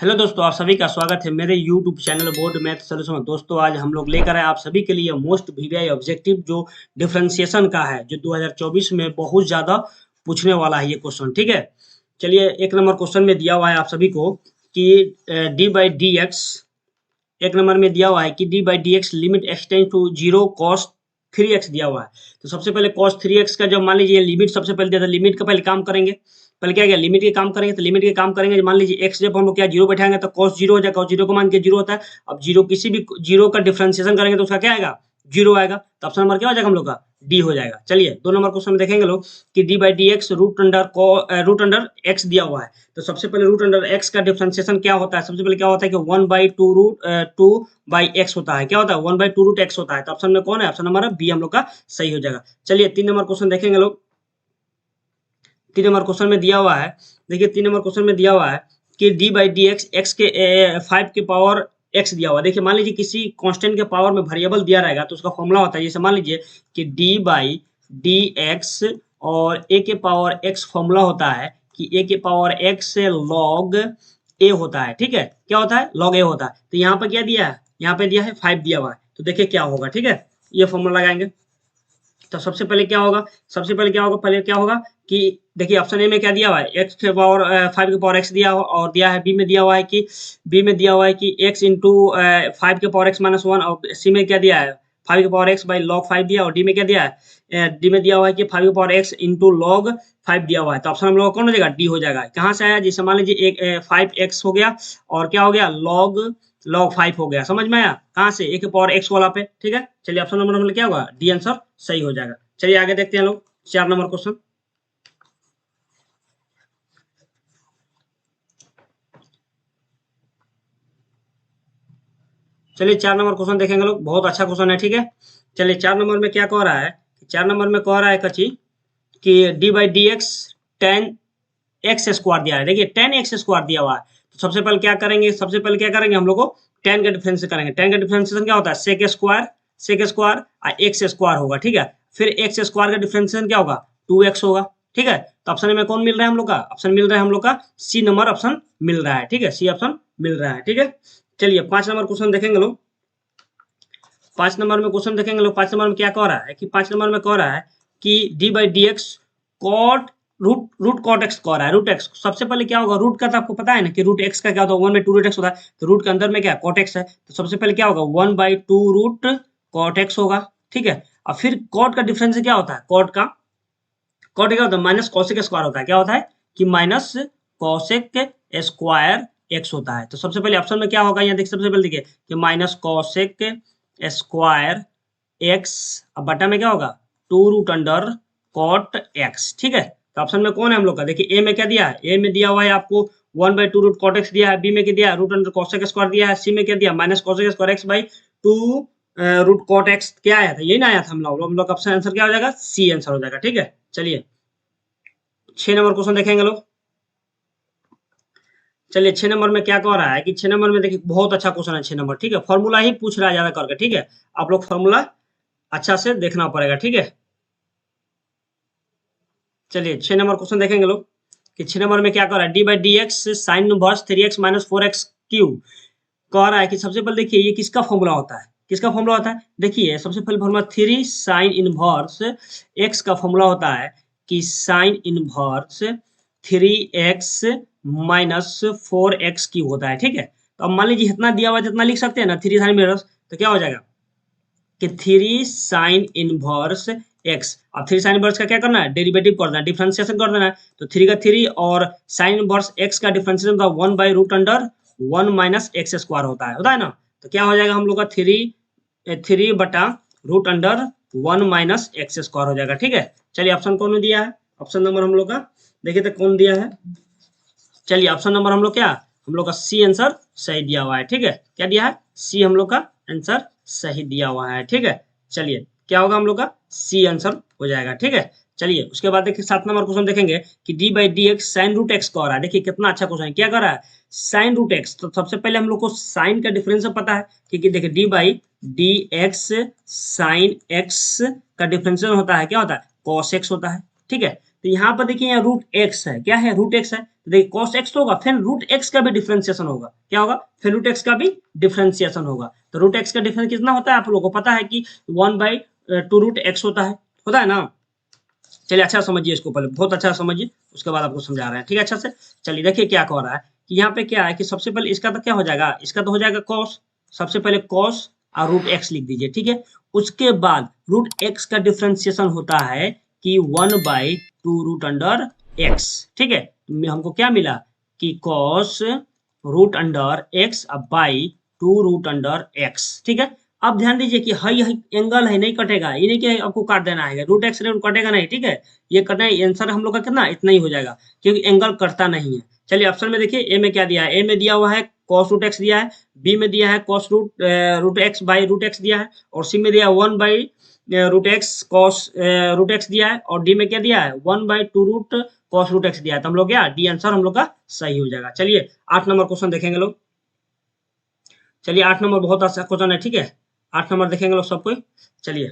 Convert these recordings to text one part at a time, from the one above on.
Hello दोस्तों, आप सभी का स्वागत है मेरे YouTube channel board math solution में। दोस्तों आज हम लोग लेकर आए आप सभी के लिए मोस्ट वीवीआई ऑब्जेक्टिव जो डिफरेंशिएशन का है, जो 2024 में बहुत ज़्यादा पूछने वाला है ये क्वेश्चन। ठीक है, चलिए एक नंबर क्वेश्चन में दिया हुआ है आप सभी को कि डी बाई डी एक्स, एक नंबर में दिया हुआ है कि d by d x limit extend to zero cos 3x दिया हुआ है। तो सबसे पहले कॉस 3x का जब मान लीजिए लिमिट सबसे पहले दिया था, लिमिट का पहले काम करेंगे। पहले क्या लिमिट के काम करेंगे, तो लिमिट के काम करेंगे मान लीजिए x जब हम लोग क्या जीरो बैठाएंगे तो कॉस जीरो हो जाएगा। कॉस जीरो को मान के जीरो होता है। अब जीरो किसी भी जीरो का डिफरेंशिएशन करेंगे तो उसका क्या आएगा, जीरो आएगा। तो ऑप्शन नंबर क्या हो जाएगा हम लोग का, डी हो जाएगा। चलिए दो नंबर क्वेश्चन में देखेंगे लोग कि d by d x root under x दिया हुआ है। तो सबसे पहले रूट अंडर एक्स का डिफरेंशिएशन क्या होता है, सबसे पहले क्या होता है कि 1/2 होता है। क्या होता है, 1/2 एक्स होता है। तो ऑप्शन में कौन है, ऑप्शन नंबर बी हम लोग का सही हो जाएगा। चलिए तीन नंबर क्वेश्चन देखेंगे लोग। तीन नंबर क्वेश्चन में दिया हुआ है, देखिए तीन नंबर क्वेश्चन में दिया हुआ है कि d by d x x के 5 के पावर एक्स दिया हुआ है। देखिए मान लीजिए किसी कांस्टेंट के पावर में वेरिएबल दिया रहेगा तो उसका फॉर्मूला होता है, जैसे मान लीजिए कि डी बाई डी एक्स और ए के पावर एक्स फॉर्मूला होता है कि ए के पावर एक्स से लॉग ए होता है। ठीक है, क्या होता है, लॉग ए होता है। तो यहाँ पर क्या दिया है, यहाँ पे दिया है 5 दिया हुआ है। तो देखिए क्या होगा, ठीक है, ये फॉर्मूला लगाएंगे। तो सबसे पहले क्या होगा, सबसे पहले क्या होगा, पहले क्या होगा कि देखिए ऑप्शन ए में क्या दिया हुआ है, एक्स के पावर 5 के पावर एक्स दिया हो, और दिया है बी में दिया हुआ है कि एक्स इंटू 5 के पावर एक्स माइनस 1, और सी में क्या दिया है 5 के पावर एक्स बाई लॉग 5 दिया, और डी में क्या दिया है, डी में दिया हुआ है कि 5 के पावर एक्स इंटू लॉग 5 दिया हुआ है। तो ऑप्शन हम लोग कौन हो जाएगा, डी हो जाएगा। कहाँ से आया, जैसे मान लीजिए एक 5x हो गया और क्या हो गया लॉग 5 हो गया। समझ में आया, कहाँ से, ए के पावर एक्स वाला पे। ठीक है, चलिए ऑप्शन नंबर मतलब क्या होगा, डी आंसर सही हो जाएगा। चलिए आगे देखते हैं लोग, 4 नंबर क्वेश्चन। चलिए 4 नंबर क्वेश्चन देखेंगे लोग, बहुत अच्छा क्वेश्चन है। ठीक है, चलिए 4 नंबर में क्या कह रहा है, 4 नंबर में कह रहा है कची कि d by d x ten x square दिया है। देखिए 10x² दिया हुआ है। तो सबसे पहले क्या करेंगे, सबसे पहले क्या करेंगे हम लोग को 10 का डिफरेंस करेंगे। 10 का डिफरेंशिएशन क्या होता है, सेक स्क्वायर और एक्स स्क्वायर होगा। ठीक है, फिर एक्स स्क्वायर का डिफरेंशिएशन क्या होगा, 2x होगा। ठीक है, तो ऑप्शन में कौन मिल रहा है हम लोग का, ऑप्शन मिल रहा है हम लोग का सी नंबर ऑप्शन मिल रहा है। ठीक है, सी ऑप्शन मिल रहा है। ठीक है, चलिए 5 नंबर क्वेश्चन देखेंगे लोग। 5 नंबर में क्वेश्चन देखेंगे लोग। 5 नंबर में क्या कह रहा है कि 5 नंबर में कह रहा है कि d by d x cot root cot x कह रहा है। रूट एक्स सबसे पहले क्या होगा, रूट का तो आपको पता है ना कि रूट एक्स का क्या होता है, 1/2 रूट एक्स होता है। तो रूट के अंदर में क्या कॉट एक्स है, तो सबसे पहले क्या होगा 1/2 रूट कॉट एक्स होगा। ठीक है, और फिर कॉट का डिफरेंस क्या होता है, कॉट क्या होता है, माइनस कॉसेक स्क्वायर होता है। क्या होता है कि माइनस कॉसेक स्क्वायर एक्स होता है। तो सबसे पहले ऑप्शन में क्या होगा, यहाँ देखिए सबसे पहले देखिए कि माइनस कॉसेक स्क्वायर एक्स, अब बटा में क्या होगा 2 रूट अंडर कॉट एक्स। ठीक है, तो ऑप्शन में कौन है हम लोग का, देखिए ए में क्या दिया है, ए में दिया हुआ है आपको 1/2 रूट कॉट एक्स दिया है, बी में क्या दिया है रूट अंडर कॉसेक स्क्वायर दिया है, सी में क्या दिया minus cosec square x by 2 root cot x. क्या आया था, यही ना आया था हम लोग ऑप्शन आंसर क्या हो जाएगा, सी आंसर हो जाएगा। ठीक है, चलिए 6 नंबर क्वेश्चन देखेंगे लोग। चलिए 6 नंबर में क्या कह रहा है कि 6 नंबर में देखिए बहुत अच्छा क्वेश्चन है 6 नंबर। ठीक है, फॉर्मूला ही पूछ रहा है ज्यादा करके। ठीक है, आप लोग फॉर्मूला अच्छा से देखना पड़ेगा। ठीक है, चलिए 6 नंबर क्वेश्चन देखेंगे लोग कि 6 नंबर में क्या कर रहा है, d by d x sine inverse 3x minus 4x cube कह रहा है कि सबसे पहले देखिए ये किसका फॉर्मूला होता है, किसका फॉर्मूला होता है, देखिए सबसे पहले फॉर्मूला 3 साइन इनवर्स x का फॉर्मूला होता है कि sine inverse 3x minus 4x cube होता है। ठीक है, तो अब मान लीजिए इतना दिया हुआ है, जितना लिख सकते हैं ना 3 साइन इनवर्स, तो क्या हो जाएगा कि 3 साइन इनवर्स एक्स। अब 3 साइन इनवर्स का क्या करना है, डेरिवेटिव कर देना, डिफरेंशिएशन कर देना है। तो 3 का 3 और साइन इनवर्स एक्स का डिफरेंशिएशन का 1/√1 माइनस एक्स स्क्वायर होता है ना। तो क्या हो जाएगा हम लोग का 3/√1 माइनस एक्स स्क्वायर हो जाएगा। ठीक है, चलिए ऑप्शन कौन दिया है, ऑप्शन नंबर हम लोग का देखिए तो कौन दिया है। चलिए ऑप्शन नंबर हम लोग क्या, हम लोग का सी आंसर सही दिया हुआ है। ठीक है, क्या दिया है, सी हम लोग का आंसर सही दिया हुआ है। ठीक है, चलिए क्या होगा हम लोग का सी आंसर हो जाएगा। ठीक है, चलिए उसके बाद देखिए 7 नंबर क्वेश्चन देखेंगे कि d by d x sine root x कह रहा है। देखिए कितना अच्छा क्वेश्चन है, क्या कर रहा है, साइन रूट एक्स। तो सबसे पहले हम लोग को साइन का डिफरेंस पता है, क्योंकि देखिए d by d x sine x का डिफरेंशियल होता है, क्या होता है, कॉस एक्स होता है। ठीक है, तो यहाँ पर देखिए यहाँ रूट एक्स है, क्या है रूट एक्स है, तो देखिए कॉस एक्स तो होगा, फिर रूट एक्स का भी डिफरेंशिएशन होगा, क्या होगा, फिर रूट एक्स का भी डिफरेंशिएशन होगा। तो रूट एक्स का डिफरेंस कितना होता है आप लोगों को पता है कि 1/2 रूट एक्स होता है ना। चलिए अच्छा समझिए इसको, पहले बहुत अच्छा समझिए, उसके बाद आपको समझा रहे हैं, ठीक है अच्छा से। चलिए देखिए क्या कह रहा है कि यहाँ पे क्या है कि सबसे पहले इसका तो क्या हो जाएगा, इसका तो हो जाएगा कॉस, सबसे पहले कॉस और रूट एक्स लिख दीजिए, ठीक है। उसके बाद रूट एक्स का डिफ्रेंसिएशन होता है कि 1/2 रूट अंडर एक्स, ठीक है। हमको क्या मिला कि cos root under x by 2 root under x, ठीक है। अब ध्यान दीजिए कि हाई हाई एंगल है, नहीं कटेगा, ये नहीं कि आपको काट देना है, रूट एक्स रूट कटेगा नहीं, ठीक है। ये कटना आंसर हम लोग का कितना इतना ही हो जाएगा, क्योंकि एंगल कटता नहीं है। चलिए ऑप्शन में देखिए ए में क्या दिया है, ए में दिया हुआ है कॉस रूट एक्स दिया है, बी में दिया है cos root x by root x दिया है, और सी में दिया है 1/, root x cos root x दिया है, और डी में क्या दिया है 1/2 रूट कॉस रूट एक्स दिया है। तो हम लोग क्या डी आंसर हम लोग का सही हो जाएगा। चलिए 8 नंबर क्वेश्चन देखेंगे लोग। चलिए 8 नंबर बहुत अच्छा क्वेश्चन है, ठीक है। 8 नंबर देखेंगे लोग सब कोई। चलिए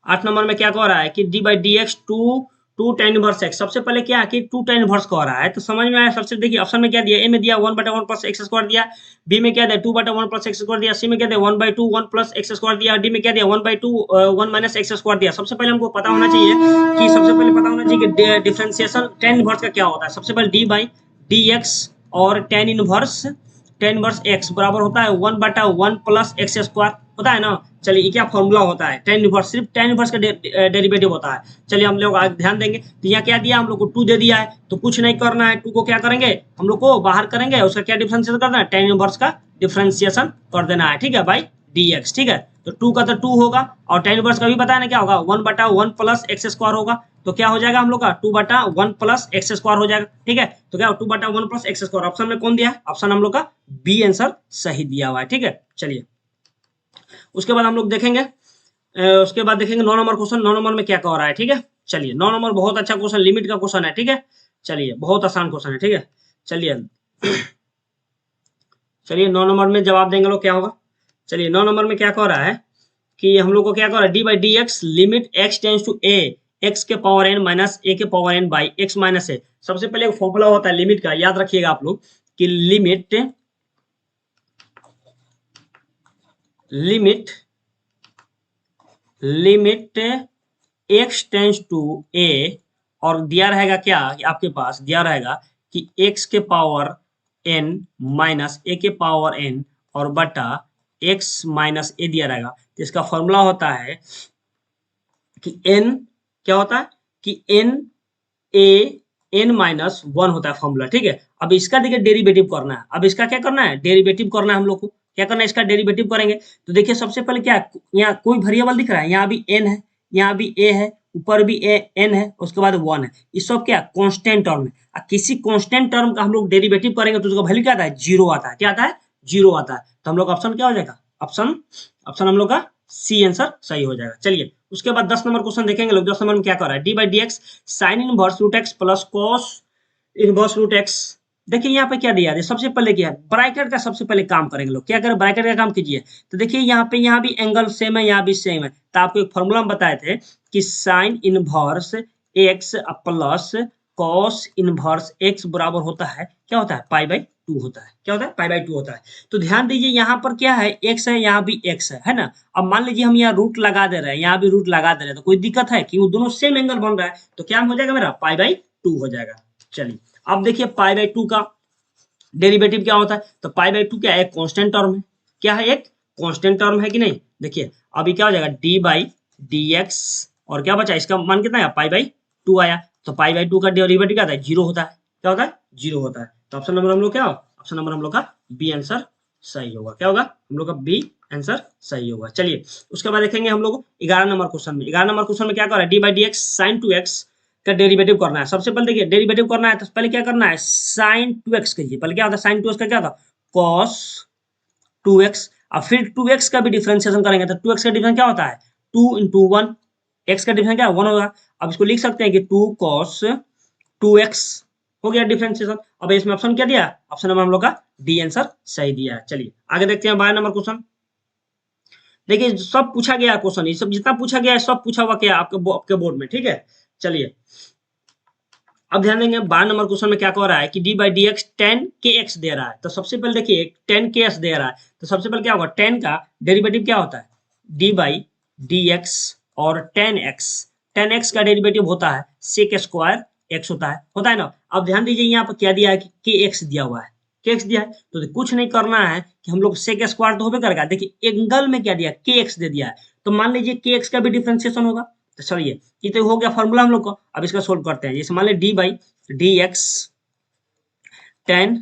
8 नंबर में क्या कह रहा है कि d by d x two tan inverse x. सबसे पहले क्या है कि 2 टेन इनवर्स कह रहा है, तो समझ में आया। सबसे देखिए ऑप्शन में क्या दिया, ए में दिया 1/1 प्लस एक्स स्क्वायर दिया, बी में क्या दिया 2/1 प्लस एक्स स्क्वायर दिया, सी में क्या दिया 1/2 1 प्लस एक्स स्क्वायर दिया, डी में क्या दिया 1/2 1 माइनस एक्स स्क्वायर दिया। सबसे पहले हमको पता होना चाहिए कि सबसे पहले पता होना चाहिए कि डिफरेंशिएशन टेन इनवर्स का क्या होता है। सबसे पहले डी बाई डी एक्स और टेन इनवर्स एक्स बराबर होता है 1/1 प्लस एक्स स्क्वायर, होता है ना। चलिए ये क्या फॉर्मूला होता है, टेन इनवर्स, सिर्फ टेन इनवर्स का डेरिवेटिव होता है। चलिए हम लोग आज ध्यान देंगे। तो यहाँ क्या दिया हम लोग को 2 दे दिया है, तो कुछ नहीं करना है, 2 को क्या करेंगे हम लोग को बाहर करेंगे, उसका क्या डिफरेंशिएशन करना है, टेन इनवर्स का डिफरेंशिएशन कर देना है, ठीक है बाई डी एक्स, ठीक है। तो 2 का तो 2 होगा, और टेन इनवर्स का भी बताया ना क्या होगा 1/1 प्लस एक्स स्क्वायर होगा, तो क्या हो जाएगा हम लोग का 2/1 प्लस एक्स स्क्वायर हो जाएगा, ठीक है। तो क्या 2/1 प्लस एक्स स्क्वायर ऑप्शन में कौन दिया है, ऑप्शन हम लोग का बी आंसर सही दिया हुआ है, ठीक है। चलिए उसके बाद हम लोग देखेंगे उसके बाद देखेंगे 9 नंबर क्वेश्चन। 9 नंबर में क्या कह रहा है, ठीक है। चलिए 9 नंबर बहुत अच्छा क्वेश्चन, लिमिट का क्वेश्चन है, ठीक है। चलिए बहुत आसान क्वेश्चन है, ठीक है। चलिए चलिए 9 नंबर में जवाब देंगे लोग क्या होगा। चलिए 9 नंबर में क्या कह रहा है कि हम लोग को क्या कह रहा है, d by d x limit x tends to a x के पावर एन माइनस ए के power n by x minus a. सबसे पहले एक फॉर्मूला होता है लिमिट का, याद रखिएगा आप लोग कि limit limit x tends to a, और दिया रहेगा क्या आपके पास, दिया रहेगा कि एक्स के पावर एन माइनस ए के पावर एन और बटा एक्स माइनस ए दिया रहेगा। तो इसका फॉर्मूला होता है कि एन क्या होता है कि एन ए एन माइनस 1 होता है फॉर्मूला, ठीक है। अब इसका देखिए डेरिवेटिव करना है, अब इसका क्या करना है डेरिवेटिव करना है, हम लोग को क्या करना है इसका डेरिवेटिव करेंगे। तो देखिए सबसे पहले क्या यहाँ कोई वेरिएबल दिख रहा है, यहाँ भी एन है, यहाँ भी ए है, ऊपर भी ए एन है, उसके बाद 1 है। ये सब क्या कांस्टेंट टर्म है, किसी कांस्टेंट टर्म का हम लोग डेरिवेटिव करेंगे तो उसका वैल्यू क्या आता है, जीरो आता है, क्या आता है जीरो आता है। तो हम लोग ऑप्शन क्या हो जाएगा, ऑप्शन ऑप्शन हम लोग का सी आंसर सही हो जाएगा। चलिए उसके बाद 10 नंबर क्वेश्चन देखेंगे लोग। 10 नंबर में क्या कर रहा है, d by d x sine inverse root x plus cos inverse root x. देखिए यहाँ पे क्या दिया है, सबसे पहले क्या है ब्रैकेट का सबसे पहले काम करेंगे लोग, क्या करें ब्रैकेट का काम कीजिए। तो देखिए यहाँ पे यहाँ भी एंगल सेम है, यहाँ भी सेम है, तो आपको एक फॉर्मूला हम बताए थे कि sign inverse x plus cos inverse x बराबर होता है, क्या होता है पाई/2 होता है, क्या होता है पाई/2 होता है। तो ध्यान दीजिए यहाँ पर क्या है एक्स है, यहाँ भी एक्स है ना। अब मान लीजिए हम यहाँ रूट लगा दे रहे हैं, यहाँ भी रूट लगा दे रहे हैं, तो कोई दिक्कत है कि वो दोनों सेम एंगल बन रहा है, तो क्या हो जाएगा मेरा पाई/2 हो जाएगा। चलिए अब देखिए पाई/2 का डेरिवेटिव क्या होता है, तो पाई/2 क्या है एक कांस्टेंट टर्म है, क्या है एक कांस्टेंट टर्म है कि नहीं। देखिए अभी क्या हो जाएगा डी बाई डी एक्स, और क्या बचा इसका मान कितना है पाई/2 आया, तो पाई/2 का डेरिवेटिव क्या होता है जीरो होता है, क्या होता है जीरो होता है। तो ऑप्शन नंबर हम लोग क्या हो, ऑप्शन नंबर हम लोग का बी आंसर सही होगा, क्या होगा हम लोग का बी आंसर सही होगा। चलिए उसके बाद देखेंगे हम लोग 11 नंबर क्वेश्चन में। 11 नंबर क्वेश्चन में क्या कर रहा है, d by d x sine 2x का डेरिवेटिव करना है। सबसे पहले देखिए डेरिवेटिव करना है तो पहले क्या करना है साइन 2x कीजिए, पहले क्या होता है साइन 2x का क्या था कॉस 2x, और फिर 2x का भी डिफरेंशिएशन करेंगे, तो 2x का डिफरेंस क्या होता है 2 × 1, x का डिफरेंस क्या 1 होगा। अब इसको लिख सकते हैं कि 2 cos 2x हो गया डिफरेंशिएशन। अब इसमें ऑप्शन क्या दिया, ऑप्शन नंबर हम लोग का डी आंसर सही दिया है। चलिए आगे देखते हैं 12 नंबर क्वेश्चन। देखिए सब पूछा गया क्वेश्चन, ये सब जितना पूछा गया है सब पूछा हुआ क्या आपके बोर्ड में, ठीक है। चलिए अब ध्यान देंगे 12 नंबर क्वेश्चन में क्या कह रहा है कि d by d x ten के एक्स दे रहा है। तो सबसे पहले देखिए टेन के एक्स दे रहा है, तो सबसे पहले क्या होगा, टेन का डेरिवेटिव क्या होता है, डी बाई डी एक्स, और टेन एक्स का डेरिवेटिव होता है सेक स्क्वायर एक्स होता है ना। अब ध्यान दीजिए यहाँ पर क्या दिया है कि के एक्स दिया हुआ है, के एक्स दिया है, तो कुछ नहीं करना है कि हम लोग सेक स्क्वायर तो होबे करेगा। देखिए एंगल में क्या दिया, के एक्स दे दिया है, तो मान लीजिए के एक्स का भी डिफ्रेंसिएशन होगा। तो चलिए ये तो हो गया फॉर्मूला हम लोग को। अब इसका सोल्व करते हैं। जैसे मान ली d by d x ten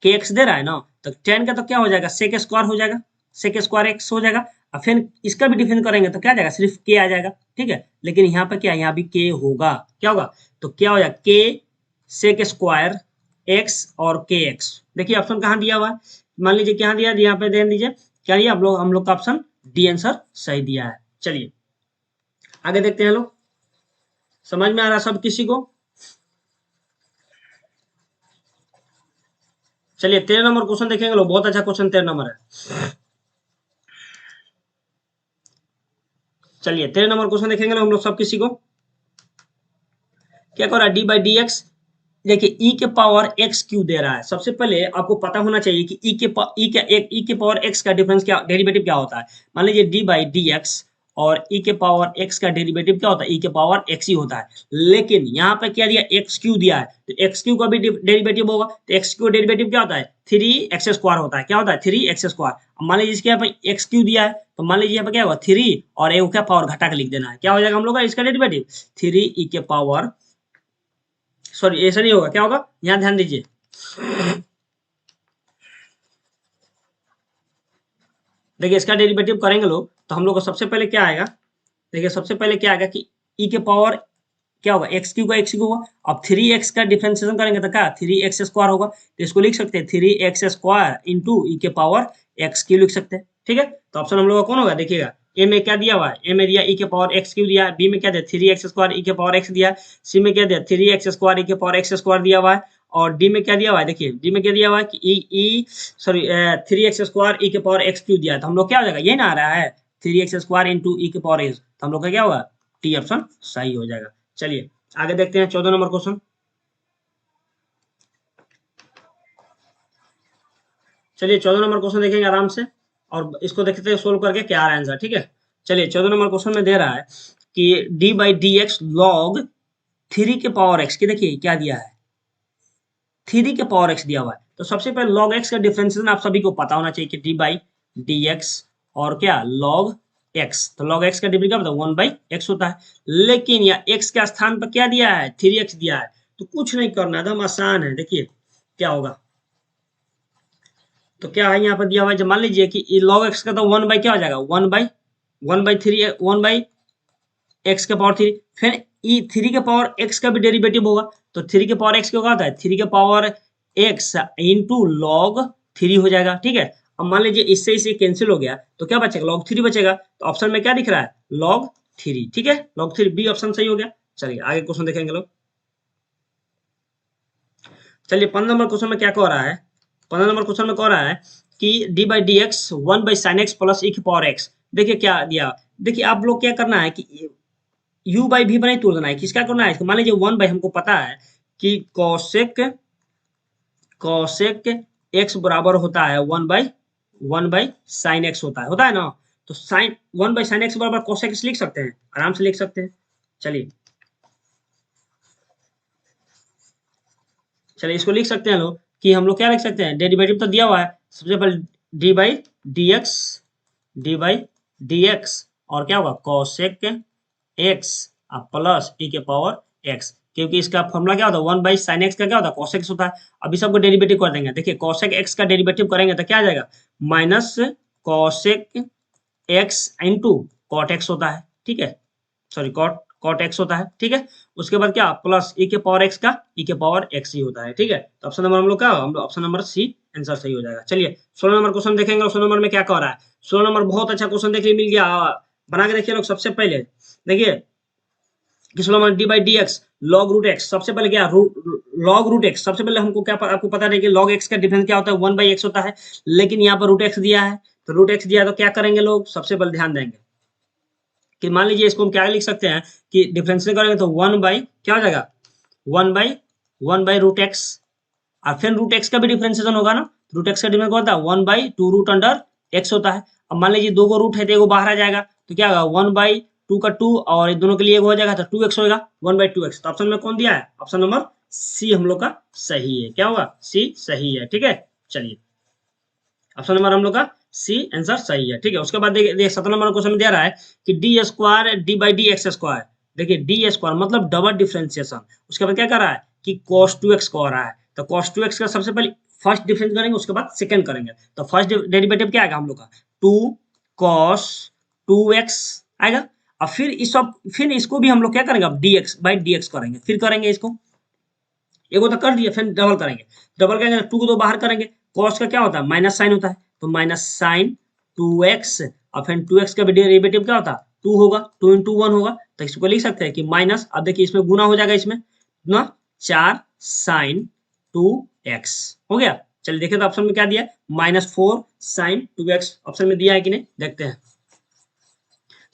के एक्स दे रहा है ना, तो टेन का तो क्या हो जाएगा, सेक स्क्वायर हो जाएगा, सेक स्क्वायर एक्स हो जाएगा। और फिर इसका भी डिफरेंस करेंगे तो क्या आ जाएगा, सिर्फ के आ जाएगा, ठीक है। लेकिन यहाँ पे क्या, यहाँ भी के होगा, क्या होगा, तो क्या हो जाएगा के सेक स्क्वायर एक्स और के एक्स। देखिए ऑप्शन कहाँ दिया हुआ है, मान लीजिए क्या दिया, यहाँ पे ध्यान दीजिए क्या दिया, हम लोग का ऑप्शन डी आंसर सही दिया है। चलिए आगे देखते हैं लोग, समझ में आ रहा सब किसी को। चलिए 13 नंबर क्वेश्चन देखेंगे लोग, बहुत अच्छा क्वेश्चन 13 नंबर है। चलिए 13 नंबर क्वेश्चन देखेंगे लोग हम लोग सब किसी को। क्या कर रहा है, डी बाई डी एक्स, देखिए ई के पावर एक्स क्यू दे रहा है। सबसे पहले आपको पता होना चाहिए कि ई के पावर एक्स का डिफरेंस क्या, डेरिवेटिव क्या होता है। मान लीजिए डी बाई डी एक्स और ई के पावर एक्स का डेरिवेटिव क्या होता है, ई के पावर एक्स ही होता है। लेकिन यहाँ पे क्या दिया, एक्स क्यू दिया है, तो एक्स क्यू का भी डेरिवेटिव होगा, तो एक्स क्यू डेरिवेटिव क्या होता है, थ्री एक्स स्क्वायर होता है। क्या होता है, थ्री एक्स स्क्वायर। मान लीजिए इसके यहाँ पे एक्स क्यू दिया है, तो मान लीजिए यहाँ पे क्या होगा, थ्री और ए क्या पावर घटा के लिख देना है। क्या हो जाएगा हम लोग का इसका डेरिवेटिव, थ्री ई के पावर, सॉरी ऐसा नहीं होगा, क्या होगा, यहां ध्यान दीजिए। देखिए इसका डेरिवेटिव करेंगे लोग तो हम लोग को सबसे पहले क्या आएगा, देखिए सबसे पहले क्या आएगा कि ई के पावर क्या होगा, एक्स क्यू का एक्स क्यू होगा। अब थ्री एक्स का डिफ्रेंसिएशन करेंगे तो क्या, थ्री एक्स स्क्वायर होगा, तो इसको लिख सकते हैं थ्री एक्स स्क्वायर इंटू ई के पावर एक्स क्यू लिख सकते हैं, ठीक है। तो ऑप्शन हम लोग का कौन होगा, देखिएगा ए में क्या दिया हुआ है, ए में दिया ई के पावर एक्स क्यू दिया है, बी में क्या दिया थ्री एक्स स्क्वायर ई के पावर एक्स दिया है, सी में क्या दिया थ्री एक्स स्क्वायर ई के पावर एक्स स्क्वायर दिया हुआ है, और डी में क्या दिया हुआ है, देखिए डी में क्या दिया हुआ है कि ई सॉरी थ्री एक्स स्क्वायर ई के पावर एक्स क्यू दिया है। तो हम लोग क्या हो जाएगा, ये ना आ रहा है थ्री एक्स स्क्वायर इंटू ई के पावर एक्स, तो हम लोग का क्या होगा, टी ऑप्शन सही हो जाएगा। चलिए आगे देखते हैं 14 नंबर क्वेश्चन। चलिए 14 नंबर क्वेश्चन देखेंगे आराम से, और इसको देखते हैं सोल्व करके क्या आ रहा है आंसर, ठीक है। चलिए 14 नंबर क्वेश्चन में दे रहा है कि d by d x log three के पावर एक्स की, देखिए क्या दिया है, थ्री के पावर एक्स दिया हुआ है। तो सबसे पहले लॉग एक्स का डिफरेंशिएशन आप सभी को पता होना चाहिए कि डी बाई डी एक्स और क्या लॉग एक्स, तो लॉग एक्स का डिफरेंस क्या होता है, वन बाई एक्स होता है। लेकिन यहाँ एक्स के स्थान पर क्या दिया है, थ्री एक्स दिया है, तो कुछ नहीं करना, एकदम आसान है। देखिए क्या होगा, तो क्या है यहाँ पर दिया हुआ है, जब मान लीजिए कि लॉग एक्स का तो वन बाई क्या हो जाएगा, वन बाई एक्स के पावर थ्री, फिर ई थ्री के पावर एक्स का भी डेरिवेटिव होगा, तो थ्री के पावर एक्स क्या होता है, थ्री के power x into log three हो जाएगा, ठीक है। अब मान लीजिए इससे इसे कैंसिल हो गया तो क्या बचेगा, लॉग थ्री बचेगा, तो ऑप्शन में क्या दिख रहा है, लॉग थ्री, ठीक है, लॉग थ्री, बी ऑप्शन सही हो गया। चलिए आगे क्वेश्चन देखेंगे लोग। चलिए 15 नंबर क्वेश्चन में क्या कह रहा है, 15 नंबर क्वेश्चन में कह रहा है कि d by d x one by sine x plus e की पावर एक्स। देखिए क्या दिया, देखिए आप लोग क्या करना है कि यू बाई भी बनाई तोड़ देना है, किसका करना है, मान लीजिए वन बाई हमको पता है कि कौशिक कौशिक एक्स बराबर होता है वन बाई साइन एक्स होता है ना। तो sine one by sine x बराबर कौशिक एक्स लिख सकते हैं, आराम से लिख सकते हैं। चलिए चलिए इसको लिख सकते हैं लोग कि हम लोग क्या लिख सकते हैं, डेरिवेटिव तो दिया हुआ है, सबसे पहले डी बाई डी एक्स और क्या होगा कौशिक एक्स प्लस ई के पावर एक्स, क्योंकि इसका फॉर्मूला क्या होता है, वन बाई साइन एक्स का क्या होता है, कॉसेक होता है। अभी सबको डेरिवेटिव कर देंगे, देखिए कॉसेक एक्स का डेरिवेटिव करेंगे तो क्या आ जाएगा, minus cosec x into cot x होता है, ठीक है, सॉरी कॉट कॉट एक्स होता है, ठीक है। उसके बाद क्या प्लस ई के पावर एक्स का ई के पावर एक्स ही होता है, ठीक है। तो ऑप्शन नंबर हम लोग का ऑप्शन नंबर सी आंसर सही हो जाएगा। चलिए 16 नंबर क्वेश्चन देखेंगे, 16 नंबर में क्या कह रहा है, 16 नंबर बहुत अच्छा क्वेश्चन देखिए मिल गया, बना के देखिए लोग। सबसे पहले देखिए कि 16 number d by d x log root x, सबसे पहले क्या लॉग रूट एक्स, सबसे पहले हमको क्या आपको पता है कि लॉग एक्स का डिफरेंस क्या होता है, वन बाई एक्स होता है। लेकिन यहाँ पर रूट एक्स दिया है, तो रूट एक्स दिया तो क्या करेंगे लोग, सबसे पहले ध्यान देंगे कि मान लीजिए इसको हम क्या लिख सकते हैं कि डिफरेंशिएट करेंगे तो 1 बाई क्या हो जाएगा 1 बाई रूट एक्स, और फिर रूट एक्स का भी डिफरेंशिएशन होगा ना, रूट एक्स का डिफरेंस होता है 1/2 रूट अंडर एक्स होता है। अब मान लीजिए दो को रूट है तो एगो बाहर आ जाएगा, तो क्या होगा 1/2 का 2 और ये दोनों के लिए एगो हो जाएगा तो 2x होगा 1/2x। तो ऑप्शन में कौन दिया है, ऑप्शन नंबर सी हम लोग का सही है। क्या होगा, सी सही है। ठीक है, चलिए ऑप्शन नंबर हम लोग का सी आंसर सही है। ठीक है, उसके बाद देखिए 17 नंबर क्वेश्चन दे रहा है कि D square D by d x square. देखिए डी स्क्वायर मतलब डबल डिफरेंशिएशन, उसके बाद क्या कर रहा है कि cos 2x को आ रहा है, तो cos 2x का सबसे पहले फर्स्ट डिफरेंस करेंगे, उसके बाद सेकंड करेंगे। तो फर्स्ट डेरिवेटिव क्या आएगा हम लोग का 2 cos 2x आएगा, और फिर इसको भी हम लोग क्या करेंगे अब dx बाई dx करेंगे, फिर करेंगे इसको, एगो तो कर दिया फिर डबल करेंगे, डबल करेंगे टू को तो बाहर करेंगे, कॉस का क्या होता है माइनस साइन होता है, तो माइनस साइन 2x, और फिर 2x का भी डेरिवेटिव क्या होता है 2 होगा, 2 इंटू 1 होगा, तो इसको लिख सकते हैं कि माइनस, अब देखिए इसमें गुना हो जाएगा, इसमें ना 4 साइन 2x हो गया। चलिए देखिए तो ऑप्शन में क्या दिया, -4 साइन 2x ऑप्शन में दिया है कि नहीं, देखते हैं।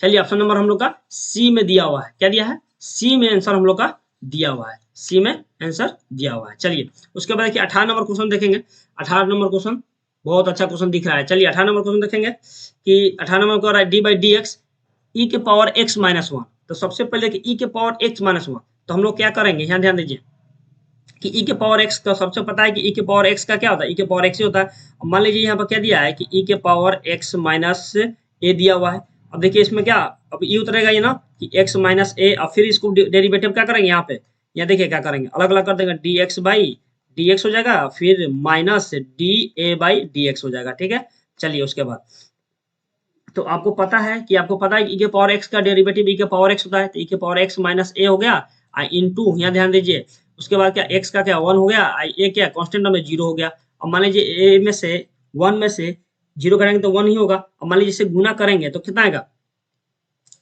चलिए ऑप्शन नंबर हम लोग का सी में दिया हुआ है, क्या दिया है, सी में आंसर हम लोग का दिया हुआ है, सी में आंसर दिया हुआ है। चलिए उसके बाद देखिए 18 नंबर क्वेश्चन देखेंगे। 18 नंबर क्वेश्चन बहुत अच्छा क्वेश्चन दिख रहा है। चलिए 18 नंबर क्वेश्चन देखेंगे कि 18 नंबर को डी बाई डी एक्स ई के पावर एक्स माइनस वन। तो सबसे पहले देखिए ई के पावर एक्स माइनस वन, तो हम लोग क्या करेंगे, यहाँ ध्यान दीजिए कि ई के पावर एक्स का सबसे पता है कि ई के पावर एक्स का क्या होता है, ई के पावर एक्स ही होता है। मान लीजिए यहाँ पर क्या दिया है कि ई के पावर एक्स माइनस ए दिया हुआ है। अब देखिए इसमें क्या, अब ई उतरेगा ये ना कि एक्स माइनस ए, और फिर इसको डेरिवेटिव क्या करेंगे यहाँ पे, यहाँ देखिए क्या करेंगे, अलग अलग कर देंगे, D x by d x हो जाएगा, फिर minus D A by d x हो जाएगा। ठीक है, चलिए उसके बाद तो आपको पता है कि ई के पावर एक्स का डेरिवेटिव ई के पावर एक्स होता है, तो ई के पावर एक्स माइनस ए हो गया, इंटू यहाँ ध्यान दीजिए उसके बाद क्या एक्स का क्या 1 हो गया, ए क्या कांस्टेंट में 0 हो गया। अब मान लीजिए ए में से 1 में से 0 करेंगे तो 1 ही होगा। अब मान लीजिए इसे गुना करेंगे तो कितना आएगा,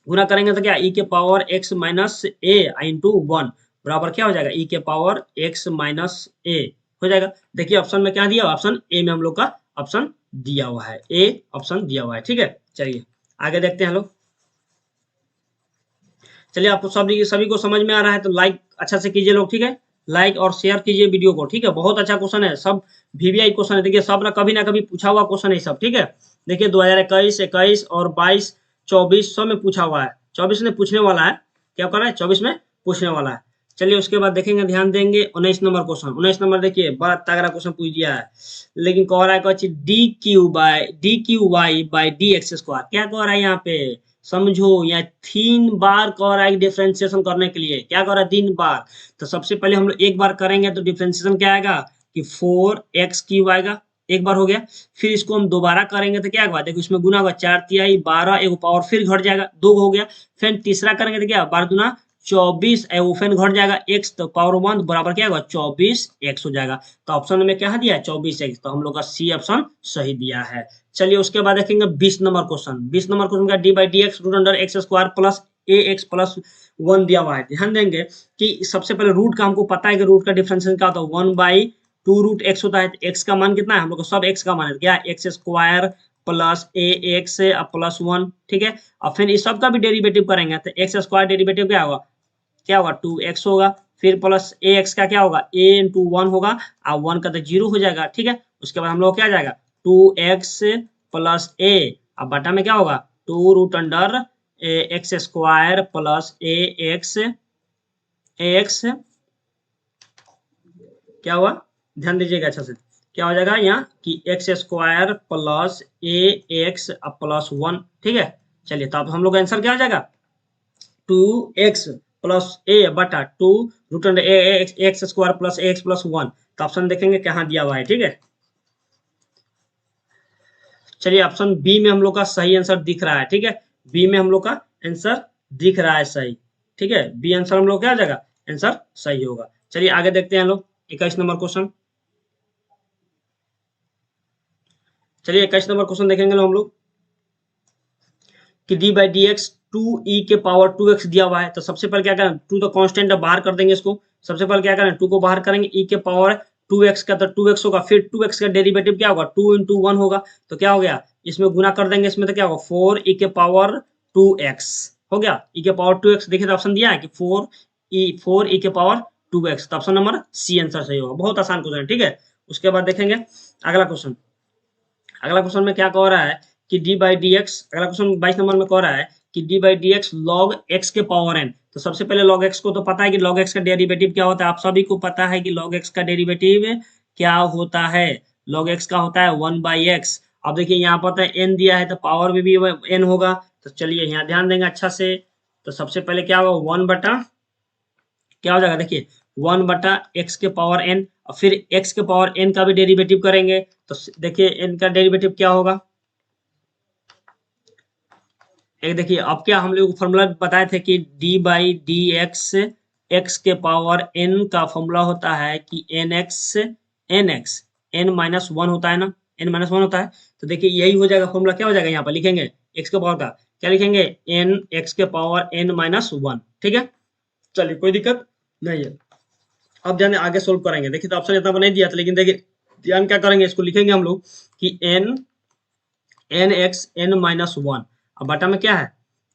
गुना करेंगे तो क्या ई के पावर एक्स माइनस ए इंटू 1 बराबर क्या हो जाएगा, ई के पावर एक्स माइनस ए हो जाएगा। देखिए ऑप्शन में क्या दिया, ऑप्शन ए में हम लोग का ऑप्शन दिया हुआ है, ए ऑप्शन दिया हुआ है। ठीक है, चलिए आगे देखते हैं लोग। चलिए आपको सभी को समझ में आ रहा है तो लाइक अच्छा से कीजिए लोग। ठीक है, लाइक और शेयर कीजिए वीडियो को। ठीक है, बहुत अच्छा क्वेश्चन है, सब वीवीआई क्वेश्चन है। देखिए सब ना कभी पूछा हुआ क्वेश्चन है सब। ठीक है, देखिए 2021, 21 और 22, 24 सब में पूछा हुआ है, 24 में पूछने वाला है, क्या कर रहा है 24 में पूछने वाला है। चलिए उसके बाद देखेंगे, ध्यान देंगे 19 नंबर क्वेश्चन। 19 नंबर देखिए बड़ा तगड़ा क्वेश्चन पूछ दिया है, लेकिन कह रहा है d q y by d x square. क्या कह रहा है यहाँ पे समझो, या 3 बार कह रहा है डिफ्रेंशिएशन करने के लिए, क्या कह रहा है 3 बार। तो सबसे पहले हम लोग एक बार करेंगे तो डिफ्रेंशिएशन क्या आएगा कि 4x³ आएगा, एक बार हो गया। फिर इसको हम दोबारा करेंगे तो क्या होगा, देखो इसमें गुना होगा 4 तिहाई 12, एगो पावर फिर घट जाएगा 2 हो गया। फिर तीसरा करेंगे तो क्या 12 दूना 24, एगो फिर घट जाएगा x, तो पावर 1 बराबर क्या होगा 24x हो जाएगा। तो ऑप्शन में क्या दिया है 24x, तो हम लोग का सी ऑप्शन सही दिया है। चलिए उसके बाद देखेंगे 20 नंबर क्वेश्चन। 20 नंबर क्वेश्चन का d by d x root under x square plus a x plus 1 दिया हुआ है। ध्यान देंगे कि सबसे पहले रूट का हमको पता है कि रूट का डिफरेंशिएशन क्या होता है 1/2 रूट एक्स होता है। एक्स का मान कितना है, हम लोग को सब एक्स का मान है क्या, x square plus a x plus 1। ठीक है, और फिर इस सब का भी डेरिवेटिव करेंगे तो एक्स स्क्वायर डेरिवेटिव क्या होगा, 2x होगा, फिर प्लस ए एक्स का क्या होगा a इंटू 1 होगा, और 1 का तो 0 हो जाएगा। ठीक है, उसके बाद हम लोग क्या आ जाएगा 2x प्लस a, अब बटा में क्या होगा 2 root under x square plus a x क्या हुआ, ध्यान दीजिएगा अच्छा से, क्या हो जाएगा यहाँ कि x square plus a x plus 1। ठीक है, चलिए तो अब हम लोग का आंसर क्या हो जाएगा 2x प्लस ए बटा 2 root under x square plus x plus 1। तो ऑप्शन देखेंगे कहाँ दिया हुआ है। ठीक है, चलिए ऑप्शन बी में हम लोग का सही आंसर दिख रहा है। ठीक है, बी में हम लोग का आंसर दिख रहा है सही। ठीक है, बी आंसर हम लोग क्या आ जाएगा, आंसर सही होगा। चलिए आगे देखते हैं लोग 21 नंबर क्वेश्चन। चलिए 21 नंबर क्वेश्चन देखेंगे हम लोग कि d by d x 2e के पावर 2x दिया हुआ है। तो सबसे पहले क्या करें, 2 तो कांस्टेंट है बाहर कर देंगे इसको। सबसे पहले क्या करें 2 को बाहर करेंगे, e के पावर 2x का तो 2x होगा, फिर 2x का डेरिवेटिव क्या होगा 2 इंटू 1 होगा, तो क्या हो गया इसमें गुना कर देंगे, इसमें तो क्या होगा 4e के पावर 2x। हो गया। ई के पावर 2x देखिए तो ऑप्शन दिया है कि 4 ई के पावर 2x, तो ऑप्शन नंबर सी आंसर सही होगा। बहुत आसान क्वेश्चन है, ठीक है। उसके बाद देखेंगे अगला क्वेश्चन। अगला क्वेश्चन में क्या कह रहा है कि डी बाई डी एक्स, अगला क्वेश्चन 22 नंबर में कह रहा है कि d by d x log x के पावर एन। तो सबसे पहले लॉग एक्स को तो पता है कि लॉग एक्स का डेरिवेटिव क्या होता है, आप सभी को पता है कि लॉग एक्स का डेरिवेटिव क्या होता है। लॉग एक्स का होता है 1/x। अब देखिए यहाँ पर एन दिया है तो पावर में भी एन होगा, तो चलिए यहाँ ध्यान देंगे अच्छा से। तो सबसे पहले क्या होगा, 1 बटा क्या हो जाएगा, देखिए 1 बटा एक्स के पावर एन, और फिर एक्स के पावर एन का भी डेरिवेटिव करेंगे तो देखिए एन का डेरिवेटिव क्या होगा। एक देखिए अब क्या हम लोग फॉर्मूला बताए थे कि d by d x, x के पावर एन का फॉर्मूला होता है कि n x n minus one होता है ना, एन माइनस वन होता है। तो देखिए यही हो जाएगा फॉर्मूला, क्या हो जाएगा यहाँ पर लिखेंगे एक्स के पावर का क्या लिखेंगे, एन एक्स के पावर एन माइनस वन, ठीक है। चलिए कोई दिक्कत नहीं है। अब ध्यान आगे सोल्व करेंगे। देखिए तो ऑप्शन इतना बना दिया था, लेकिन देखिए ध्यान क्या करेंगे, इसको लिखेंगे हम लोग कि n n x n minus one, अब बटा में क्या है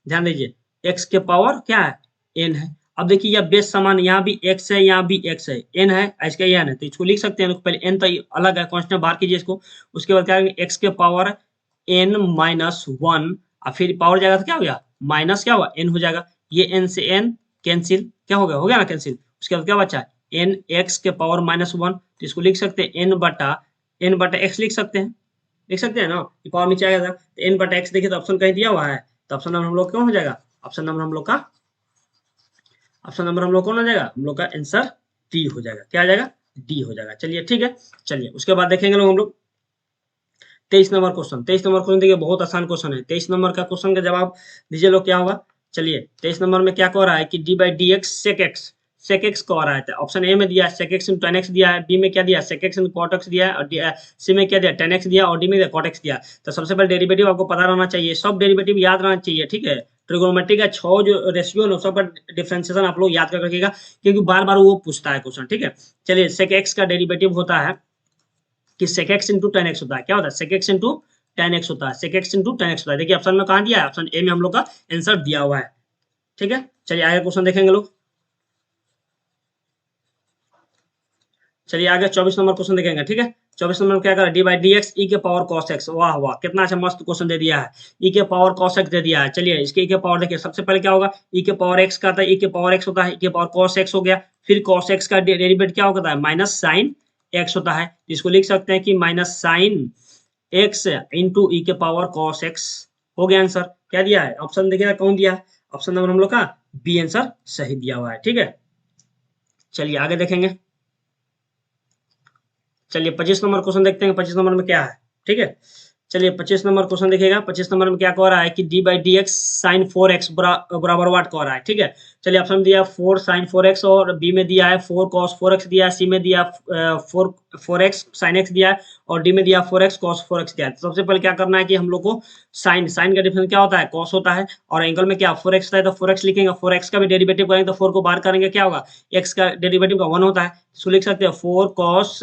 ध्यान दीजिए, एक्स के पावर क्या है एन है। अब देखिए यह बेस समान, यहाँ भी एक्स है यहाँ भी एक्स है, एन है इसका एन है, तो इसको लिख सकते हैं पहले, एन तो अलग है कांस्टेंट बाहर कीजिए इसको। उसके बाद क्या करेंगे, एक्स के पावर एन माइनस वन, और फिर पावर जाएगा तो क्या हो गया माइनस क्या हुआ एन हो जाएगा। ये एन से एन कैंसिल, क्या हो गया ना कैंसिल। उसके बाद क्या बचा एन एक्स के पावर माइनस वन, तो इसको लिख सकते हैं एन बटा एक्स लिख सकते हैं ना, ये पावर नीचे आएगा तो एन बटा एक्स। देखिए तो ऑप्शन कहीं दिया हुआ है, तो ऑप्शन नंबर हम लोग कौन हो जाएगा, ऑप्शन नंबर हम लोग कौन हो जाएगा, हम लोग का आंसर डी हो जाएगा। क्या आ जाएगा, डी हो जाएगा। चलिए ठीक है। चलिए उसके बाद देखेंगे लोग हम लोग 23 नंबर क्वेश्चन। 23 नंबर क्वेश्चन देखिए बहुत आसान क्वेश्चन है। 23 नंबर का क्वेश्चन का जवाब दीजिए लोग, क्या होगा। चलिए 23 नंबर में क्या कह रहा है कि d by d x sec x कह रहा है। तो ऑप्शन ए में दिया है sec x in tan x दिया है, बी में क्या दिया sec x in cot x दिया है, और सी में क्या दिया टेन एक्स दिया, और डी में दिया कॉट एक्स दिया। तो सबसे पहले डेरिवेटिव आपको पता रहना चाहिए, सब डेरिवेटिव याद रहना चाहिए, ठीक है। ट्रिगोनोमेट्री का 6 जो रेशियो है सब का डिफरेंशिएशन आप लोग याद कर रखिएगा, क्योंकि बार बार वो पूछता है क्वेश्चन, ठीक है। चलिए सेक एक्स का डेरिवेटिव होता है कि sec x into tan x होता है। क्या होता है sec x into tan x होता है, sec x into tan x होता है। देखिए ऑप्शन में कहाँ दिया है, ऑप्शन ए में हम लोग का आंसर दिया हुआ है, ठीक है। चलिए आगे क्वेश्चन देखेंगे लोग। चलिए आगे 24 नंबर क्वेश्चन देखेंगे, ठीक है। 24 नंबर में क्या करा, डी बाई डी एक्स ई के पावर कॉस एक्स। वाह वाह कितना अच्छा मस्त क्वेश्चन दे दिया है, ई के पावर कॉस एक्स दे दिया है। चलिए इसके ई के पावर देखिए, सबसे पहले क्या होगा, ई के पावर एक्स का था, ई के पावर एक्स होता है, ई के पावर कॉस एक्स हो गया। फिर कॉस एक्स का डेरिवेटिव क्या होता है, माइनस साइन एक्स होता है। इसको लिख सकते हैं कि माइनस साइन एक्स इंटू ई के पावर कॉस एक्स हो गया आंसर। क्या दिया है ऑप्शन देखिएगा कौन दिया है, ऑप्शन नंबर हम लोग का बी आंसर सही दिया हुआ है, ठीक है। चलिए आगे देखेंगे। चलिए 25 नंबर क्वेश्चन देखते हैं, 25 नंबर में क्या है, ठीक है। चलिए 25 नंबर क्वेश्चन देखिएगा। 25 नंबर में क्या कह रहा है कि d by d x sine 4x बराबर वाट कह रहा है, ठीक है। चलिए ऑप्शन दिया 4 साइन 4x, और बी में दिया है 4 cos 4x दिया है, सी में दिया 4x साइन x दिया है, और डी में दिया 4x cos 4x दिया है। तो सबसे पहले क्या करना है कि हम लोग को साइन का डिफरेंस क्या होता है cos होता है, और एंगल में क्या 4x होता है, तो 4x लिखेंगे, 4x का भी डेरिवेटिव करेंगे तो 4 को बाहर करेंगे क्या होगा, x का डेरिवेटिव का 1 होता है, इसको लिख सकते हैं 4 cos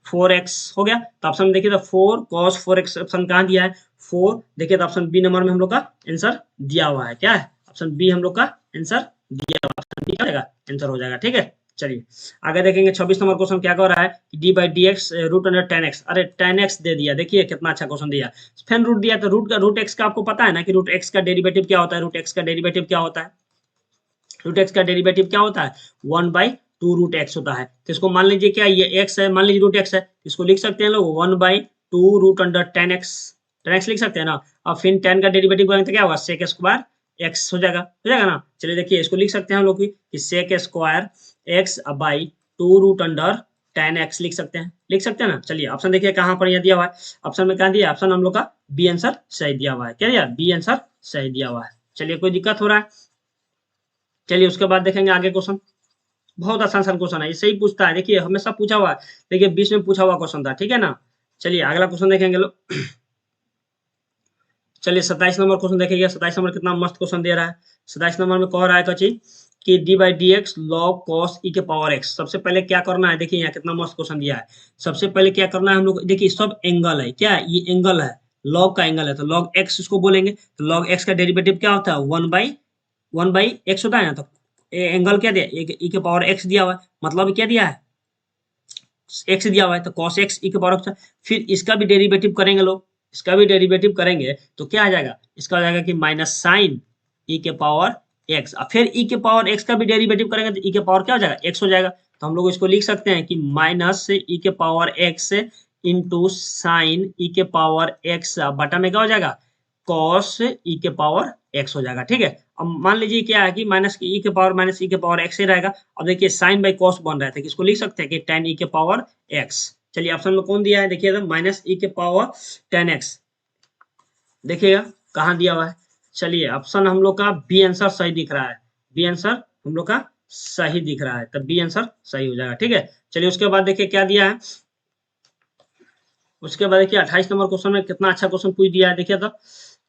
4x हो गया। तो ऑप्शन देखिए तो 4 cos 4x ऑप्शन कहाँ दिया है 4, देखिए तो ऑप्शन बी नंबर में हम लोग का आंसर दिया हुआ है। क्या है ऑप्शन बी हम लोग का आंसर दिया हुआ, ऑप्शन बी क्या आंसर हो जाएगा, ठीक है। चलिए आगे देखेंगे 26 नंबर क्वेश्चन क्या कह रहा है कि d by d x root under tan x. अरे टेन एक्स दे दिया, देखिए कितना अच्छा क्वेश्चन दिया, फिर रूट दिया, तो रूट एक्स का आपको पता है ना कि रूट एक्स का डेरिवेटिव क्या होता है, रूट एक्स का डेरिवेटिव क्या होता है, रूट एक्स का डेरिवेटिव क्या होता है 1/2 रूट एक्स होता है। तो इसको मान लीजिए क्या ये एक्स है, मान लीजिए रूट एक्स है, इसको लिख सकते हैं लोग 1/2 रूट अंडर टेन एक्स लिख सकते हैं ना। अब फिर टेन का डेरिवेटिव करेंगे तो क्या होगा सेक स्क्वायर एक्स हो जाएगा ना। चलिए देखिए इसको लिख सकते हैं हम लोग कि sec square x by 2 root under tan x लिख सकते हैं ना। चलिए ऑप्शन देखिए कहाँ पर यह दिया हुआ है, ऑप्शन में क्या दिया, ऑप्शन हम लोग का बी आंसर सही दिया हुआ है। क्या दिया, बी आंसर सही दिया हुआ है। चलिए कोई दिक्कत हो रहा है। चलिए उसके बाद देखेंगे आगे क्वेश्चन, बहुत आसान क्वेश्चन है, इससे ही पूछता है, देखिए हमेशा पूछा हुआ है, देखिए 20 में पूछा हुआ क्वेश्चन था, ठीक है ना। चलिए अगला क्वेश्चन देखेंगे लोग। चलिए 27 नंबर क्वेश्चन देखेंगे। 27 नंबर कितना मस्त क्वेश्चन दे रहा है। 27 नंबर में कह रहा है कची कि d by d x log cos ई के पावर एक्स। सबसे पहले क्या करना है, देखिए यहाँ कितना मस्त क्वेश्चन दिया है। सबसे पहले क्या करना है हम लोग, देखिए सब एंगल है, क्या ये एंगल है, लॉग का एंगल है, तो लॉग एक्स इसको बोलेंगे। तो लॉग एक्स का डेरिवेटिव क्या होता है 1/2 1 बाई एक्स होता है ना, तो एंगल क्या दिया, ई के पावर एक्स दिया हुआ है, मतलब क्या दिया है, एक्स दिया हुआ है, तो कॉस एक्स ई के पावर एक्स। फिर इसका भी डेरिवेटिव करेंगे लोग, इसका भी डेरिवेटिव करेंगे तो क्या आ जाएगा, इसका हो जाएगा कि माइनस साइन ई के पावर एक्स, और फिर ई के पावर एक्स का भी डेरिवेटिव करेंगे तो ई के पावर क्या हो जाएगा, एक्स हो जाएगा। तो हम लोग इसको लिख सकते हैं कि माइनस ई के पावर एक्स इंटू साइन ई के पावर एक्स बटा में क्या हो जाएगा, कॉस ई के पावर एक्स हो जाएगा। ठीक है, अब मान लीजिए क्या है कि माइनस ई के पावर माइनस ई के पावर एक्स ही रहेगा। अब देखिए साइन बाई कॉस बन रहा है, तो इसको लिख सकते हैं कि टेन ई के पावर एक्स। चलिए ऑप्शन में कौन दिया है, देखिएगा माइनस ई के पावर टेन एक्स, देखिएगा कहाँ दिया हुआ है। चलिए ऑप्शन हम लोग का बी आंसर सही दिख रहा है, बी आंसर हम लोग का सही दिख रहा है, तब बी आंसर सही हो जाएगा। ठीक है, चलिए उसके बाद देखिए क्या दिया है, उसके बाद देखिए 28 नंबर क्वेश्चन में कितना अच्छा क्वेश्चन पूछ दिया है, देखिए तो।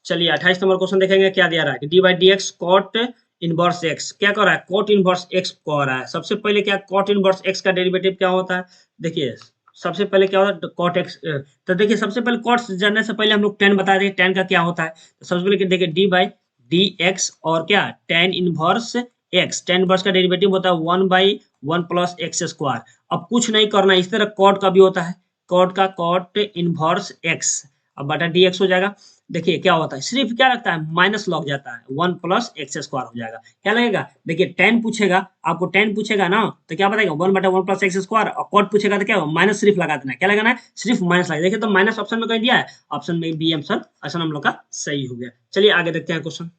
चलिए 28 नंबर क्वेश्चन देखेंगे क्या दिया रहा है कि d by d x cot inverse x, क्या कर रहा है, कॉट इनवर्स एक्स कह रहा है। सबसे पहले क्या, कॉट इनवर्स एक्स का डेरिवेटिव क्या होता है, देखिए सबसे पहले क्या होता है कॉट एक्स। तो देखिए सबसे पहले कॉट जानने से पहले हम लोग टेन बता दें, टेन का क्या होता है। तो सबसे पहले देखिए डी बाई डी एक्स और क्या ten inverse x, tan inverse का डेरिवेटिव होता है 1/1 प्लस एक्स स्क्वायर। अब कुछ नहीं करना, इस तरह कॉट का भी होता है, कॉट का कॉट इनवर्स एक्स अब बटा डी एक्स हो जाएगा। देखिए क्या होता है, सिर्फ क्या लगता है माइनस लग जाता है, 1 प्लस एक्स स्क्वायर हो जाएगा। क्या लगेगा, देखिए टेन पूछेगा आपको, टेन पूछेगा ना तो क्या बताएगा 1/1 प्लस एक्स स्क्वायर, और कॉट पूछेगा तो क्या होगा माइनस सिर्फ लगा देना है। क्या लगाना है, सिर्फ माइनस लगा। देखिए तो माइनस ऑप्शन में कह दिया है, ऑप्शन में बी आंसर ऑप्शन हम लोग का सही हो गया। चलिए आगे देखते हैं क्वेश्चन।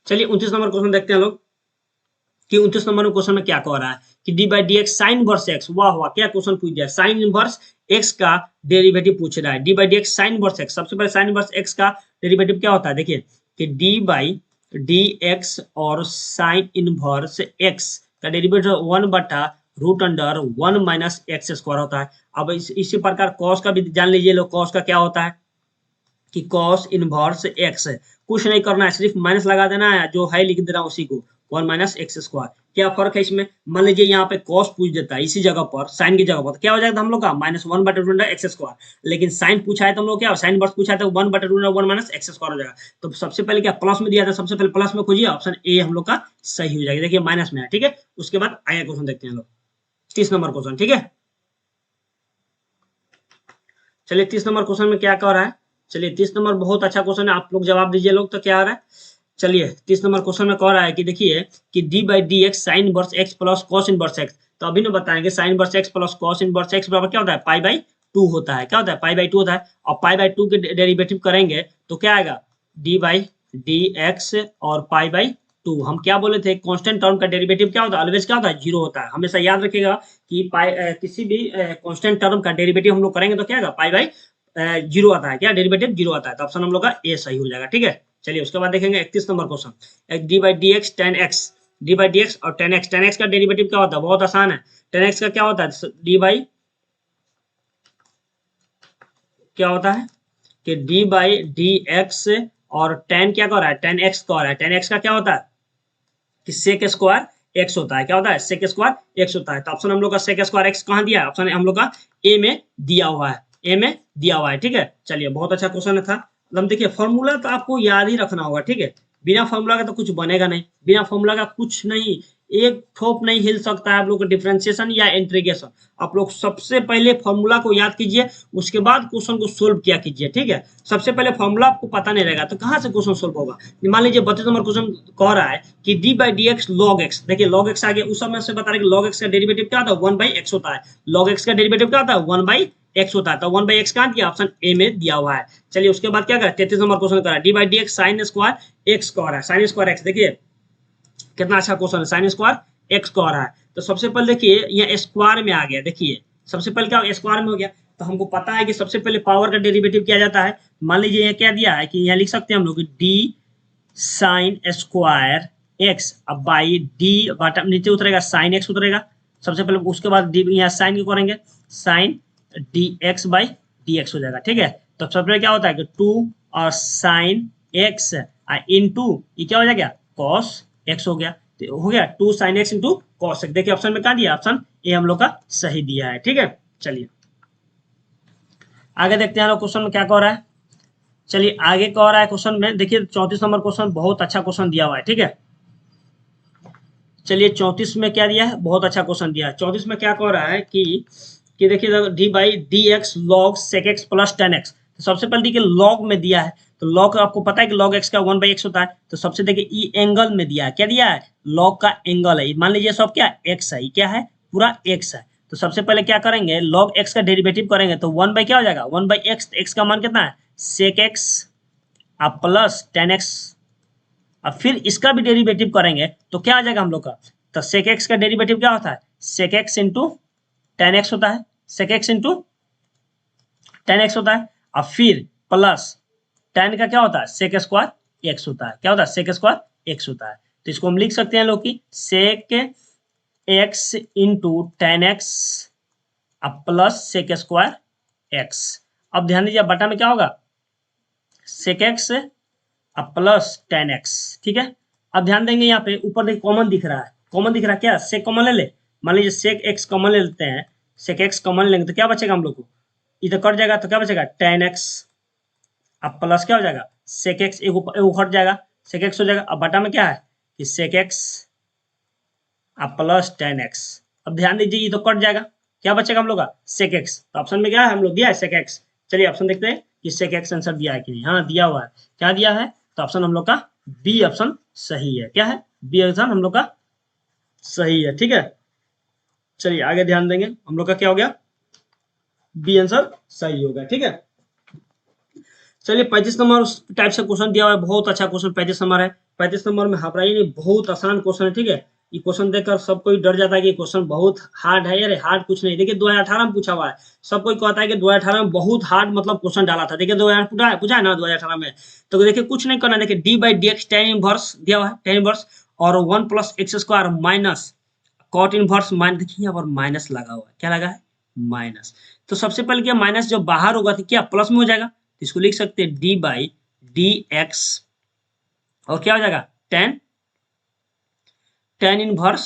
चलिए 29 नंबर क्वेश्चन देखते हैं लोग कि 29 नंबर क्वेश्चन में क्या कह रहा है कि d by d x sine inverse x, वाह वाह क्या क्वेश्चन पूछ दिया, साइन इनवर्स एक्स का डेरिवेटिव पूछ रहा है। D by d x sine inverse x, सबसे पहले साइन इनवर्स एक्स का डेरिवेटिव क्या होता है, देखिए कि डी बाई डी एक्स और साइन इनवर्स एक्स का डेरिवेटिव 1 बटा root under 1 minus x square होता है। अब इसी प्रकार कॉस का भी जान लीजिए लोग, कॉस का क्या होता है कि कॉस इनवर्स एक्स, कुछ नहीं करना है, सिर्फ माइनस लगा देना है, जो है लिख देना उसी को 1 माइनस एक्स स्क्वायर। क्या फर्क है इसमें, मान लीजिए यहाँ पे कॉस पूछ देता है इसी जगह पर साइन की जगह पर, तो क्या हो जाएगा हम लोग का -1 बटे रूट एक्स स्क्वायर। लेकिन साइन पूछा है तो हम लोग क्या साइन वर्स पूछा है तो 1 बटे रूट 1 माइनस एक्स स्क्वायर हो जाएगा। तो सबसे पहले क्या प्लस में दिया था, सबसे पहले प्लस में खोजिए, ऑप्शन ए हम लोग का सही हो जाएगा। देखिए माइनस में है, ठीक है। उसके बाद आया क्वेश्चन देखते हैं लोग 30 नंबर क्वेश्चन, ठीक है। चलिए 30 नंबर क्वेश्चन में क्या कह रहा है, चलिए 30 नंबर बहुत अच्छा क्वेश्चन है, आप लोग जवाब दीजिए लोग तो क्या आ रहा है। चलिए 30 नंबर क्वेश्चन में कह रहा है कि देखिए कि d by d x sine inverse x plus cos inverse x. तो अभी ना बताएंगे sign inverse x plus cos inverse x बराबर क्या होता है, पाई बाई 2 होता है। क्या होता है, पाई बाई 2 होता है। और पाई बाई 2 के डेरिवेटिव करेंगे तो क्या आएगा, डी बाई डी एक्स और पाई बाई 2। हम क्या बोले थे, कांस्टेंट टर्म का डेरिवेटिव क्या होता है, ऑलवेज क्या होता है, जीरो होता है। हमेशा याद रखिएगा कि पाई किसी भी कांस्टेंट टर्म का डेरिवेटिव हम लोग करेंगे तो क्या आएगा, पाई बाई जीरो आता है, क्या डेरिवेटिव जीरो आता है। तो ऑप्शन हम लोग का ए सही हो जाएगा, ठीक है। चलिए उसके बाद देखेंगे 31 number question, D by d x ten x, D by d x और टेन एक्स, टेन एक्स का डेरिवेटिव क्या होता है, बहुत आसान है। टेन एक्स का क्या होता है, डी बाई क्या होता है कि डी बाई डी एक्स और टेन क्या कर रहा है, टेन एक्स कह रहा है। टेन एक्स का क्या होता है कि सेक स्क्वायर एक्स होता है। क्या होता है, सेक स्क्वायर एक्स होता है। तो ऑप्शन हम लोग का सेक स्क्वायर एक्स कहाँ दिया है, ऑप्शन हम लोग का ए में दिया हुआ है, ए में दिया हुआ है, ठीक है। चलिए बहुत अच्छा क्वेश्चन था। मतलब देखिए फॉर्मूला तो आपको याद ही रखना होगा, ठीक है। बिना फॉर्मूला का तो कुछ बनेगा नहीं, बिना फॉर्मूला का कुछ नहीं, एक थोप नहीं हिल सकता है आप लोग का डिफरेंशिएशन या इंटीग्रेशन। आप लोग सबसे पहले फॉर्मूला को याद कीजिए, उसके बाद क्वेश्चन को सोल्व किया कीजिए, ठीक है। सबसे पहले फॉर्मूला आपको पता नहीं रहेगा तो कहाँ से क्वेश्चन सोल्व होगा। मान लीजिए 32 नंबर क्वेश्चन कह रहा है कि d by d x log x, देखिए लॉग एक्स आगे उस समय से बता रहे कि लॉग एक्स का डेरिवेटिव क्या होता है, 1 बाई एक्स होता है। लॉग एक्स का डेरिवेटिव क्या होता है, 1 बाई एक्स होता है। तो 1 बाई एक्स कहाँ दिया, ऑप्शन ए में दिया हुआ है। चलिए उसके बाद क्या करें, 33 नंबर क्वेश्चन कर रहा है d by d x sine square x कह रहा है, साइन स्क्वायर एक्स। देखिए कितना अच्छा क्वेश्चन है, साइन स्क्वायर एक्स कह रहा है। तो सबसे पहले देखिए ये स्क्वायर में आ गया, देखिए सबसे पहले क्या स्क्वायर में हो गया। तो हमको पता है कि सबसे पहले पावर का डेरिवेटिव किया जाता है। मान लीजिए ये क्या दिया है कि यहाँ लिख सकते हैं हम लोग डी साइन स्क्वायर एक्स, अब बाई डी बटा नीचे उतरेगा साइन एक्स उतरेगा सबसे पहले, उसके बाद डी यहाँ साइन क्यों करेंगे, sine d x by d x हो जाएगा, ठीक है। तो सबसे पहले क्या होता है कि 2 और साइन एक्स इन टू ये क्या हो जाएगा, कॉस एक्स हो गया। तो हो गया 2 sine x into cos x. देखिए ऑप्शन में क्या दिया, ऑप्शन ए हम लोग का सही दिया है, ठीक है। चलिए आगे देखते हैं क्वेश्चन में क्या कह रहा है। चलिए आगे क्या हो रहा है क्वेश्चन में, देखिए 34 नंबर क्वेश्चन बहुत अच्छा क्वेश्चन दिया हुआ है, ठीक है। चलिए 34 में क्या दिया है, बहुत अच्छा क्वेश्चन दिया है। 34 में क्या कह रहा है कि देखिए d by d x log sec x plus tan x. तो सबसे पहले देखिए लॉग में दिया है, तो लॉग आपको पता है कि लॉग एक्स का 1/x होता है। तो सबसे देखिए ई एंगल में दिया है, क्या दिया है, लॉग का एंगल है। मान लीजिए सब क्या एक्स है, क्या है, पूरा एक्स है। तो सबसे पहले क्या करेंगे, लॉग एक्स का डेरिवेटिव करेंगे तो 1 बाई क्या हो जाएगा, 1/x। एक्स का मान कितना है, सेक एक्स अब प्लस टेन एक्स। अब फिर इसका भी डेरिवेटिव करेंगे तो क्या आ जाएगा हम लोग का, तो सेक एक्स का डेरिवेटिव क्या होता है, sec x into tan x होता है, sec x into tan x होता है। अब फिर प्लस टेन का क्या होता है, सेक स्क्वायर एक्स होता है, क्या होता है, सेक स्क्वायर एक्स होता है। तो इसको हम लिख सकते हैं लोग की sec x into tan x अब प्लस सेक स्क्वायर एक्स। अब ध्यान दीजिए बटा में क्या होगा, सेक एक्स अब प्लस टेन एक्स, ठीक है। अब ध्यान देंगे यहाँ पे ऊपर देखिए कॉमन दिख रहा है, कॉमन दिख रहा है क्या, सेक कॉमन ले ले। मान लीजिए सेक एक्स कॉमन ले लेते हैं, सेक एक्स कॉमन लेंगे तो क्या बचेगा हम लोग को, इधर कट जाएगा तो क्या बचेगा, टेन एक्स अब प्लस क्या हो जाएगा, सेक एक्स एक हट जाएगा, सेक एक्स हो जाएगा। अब बटा में क्या है कि सेक एक्स अब प्लस टेन एक्स। अब ध्यान दीजिए ये तो कट जाएगा, क्या बचेगा हम लोग का, सेक एक्स। तो ऑप्शन में क्या है, हम लोग दिया है सेक एक्स। चलिए ऑप्शन देखते हैं कि सेक एक्स आंसर दिया है कि नहीं। हाँ दिया हुआ है, क्या दिया है, तो ऑप्शन हम लोग का बी ऑप्शन सही है। क्या है, बी ऑप्शन हम लोग का सही है, ठीक है। चलिए आगे ध्यान देंगे, हम लोग का क्या हो गया, बी आंसर सही होगा, ठीक है। चलिए 35 नंबर टाइप से क्वेश्चन दिया हुआ है, बहुत अच्छा क्वेश्चन 35 नंबर है। 35 नंबर में घबराइए नहीं, बहुत आसान क्वेश्चन है, ठीक है। ये क्वेश्चन देखकर सब कोई डर जाता है कि क्वेश्चन बहुत हार्ड है। अरे हार्ड कुछ नहीं, देखिए 2018 में पूछा हुआ है। सब कोई कहता है कि 2018 में बहुत हार्ड मतलब क्वेश्चन डाला था, देखिए 2018 पूछा है ना 2018 में। तो देखिए कुछ नहीं करना, देखिए d by d x tan inverse दिया हुआ है, टेन इनवर्स और 1 plus x square minus cot inverse minus, देखिए यहाँ पर माइनस लगा हुआ है, क्या लगा है, माइनस। तो सबसे पहले क्या, माइनस जब बाहर होगा तो क्या प्लस में हो जाएगा, तो इसको लिख सकते हैं डी बाई डी एक्स और क्या हो जाएगा, tan tan inverse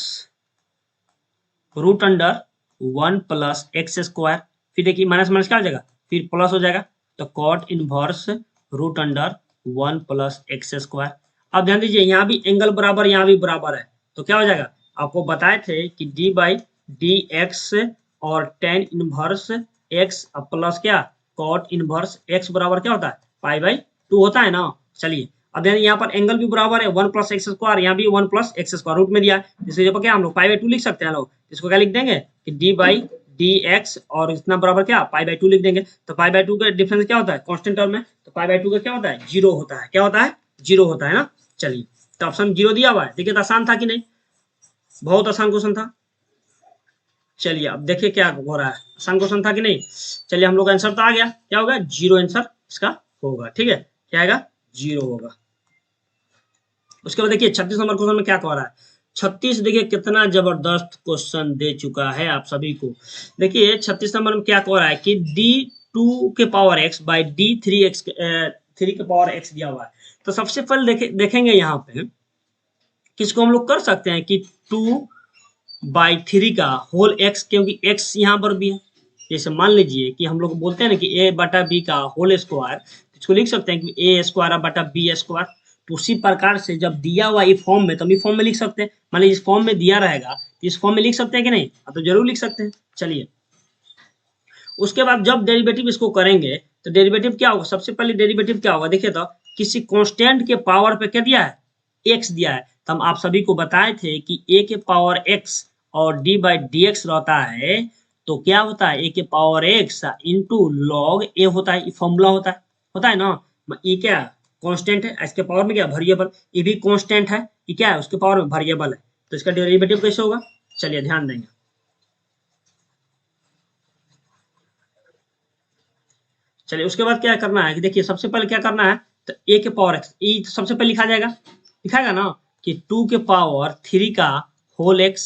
root under 1 plus x square. फिर देखिए माइनस माइनस क्या हो जाएगा, फिर प्लस हो जाएगा, तो cot inverse root under 1 plus x square. अब ध्यान दीजिए यहाँ भी एंगल बराबर, यहाँ भी बराबर है, तो क्या हो जाएगा, आपको बताए थे कि डी बाई डी एक्स और टेन इनवर्स एक्स प्लस क्या कॉट इनवर्स एक्स बराबर क्या होता है, पाई बाई टू होता है ना। चलिए अब यहाँ पर एंगल भी बराबर है, 1 प्लस एक्स स्क्वायर, यहाँ भी 1 प्लस एक्स स्क्वायर रूट में दिया है, इसके जगह क्या हम लोग पाई बाई टू लिख सकते हैं लोग। इसको क्या लिख देंगे कि डी बाई डी एक्स और इतना बराबर क्या पाई बाई टू लिख देंगे। तो पाई बाई टू का डिफरेंस क्या होता है, कांस्टेंट टर्म में, तो पाई बाई टू का क्या होता है, जीरो होता है, क्या होता है, जीरो होता है ना। चलिए तो ऑप्शन जीरो दिया हुआ है, देखिए तो आसान था कि नहीं, बहुत आसान क्वेश्चन था। चलिए अब देखिए क्या हो रहा है, आसान क्वेश्चन था कि नहीं। चलिए हम लोग का आंसर तो आ गया, क्या होगा, जीरो आंसर इसका होगा, ठीक है, क्या आएगा, जीरो होगा। उसके बाद देखिए 36 नंबर क्वेश्चन में क्या कह रहा है, 36 देखिए कितना जबरदस्त क्वेश्चन दे चुका है आप सभी को। देखिए 36 नंबर में क्या कह रहा है कि d2 के पावर x बाई d3 3 के पावर x दिया हुआ है। तो सबसे पहले देखेंगे यहाँ पे किसको हम लोग कर सकते हैं कि 2/3 का होल x, क्योंकि x यहाँ पर भी है। जैसे मान लीजिए कि हम लोग बोलते हैं ना कि a बटा b का होल स्क्वायर, इसको लिख सकते हैं कि a स्क्वायर बटा b स्क्वायर। तो उसी प्रकार से जब दिया हुआ ये फॉर्म में, तो हम फॉर्म में लिख सकते हैं। मान लीजिए इस फॉर्म में दिया रहेगा तो इस फॉर्म में लिख सकते हैं कि नहीं, तो जरूर लिख सकते हैं। चलिए उसके बाद जब डेरिवेटिव इसको करेंगे तो डेरिवेटिव क्या होगा, सबसे पहले डेरिवेटिव क्या होगा, देखिए तो किसी कांस्टेंट के पावर पे क्या दिया है, x दिया है। तो हम आप सभी को बताए थे कि a के पावर x और d बाई डी एक्स रहता है, तो क्या होता है a के power x into log a होता है, फॉर्मूला होता है ना। ये क्या कांस्टेंट है, इसके पावर में क्या वेरिएबल, ये भी कांस्टेंट है, ये क्या है उसके पावर में वेरिएबल है, तो इसका डेरिवेटिव कैसे होगा, चलिए ध्यान देंगे। चलिए उसके बाद क्या करना है कि देखिए सबसे पहले क्या करना है, तो ए के पावर एक्स, ये तो सबसे पहले लिखा जाएगा, लिखाएगा ना कि 2 के पावर 3 का whole x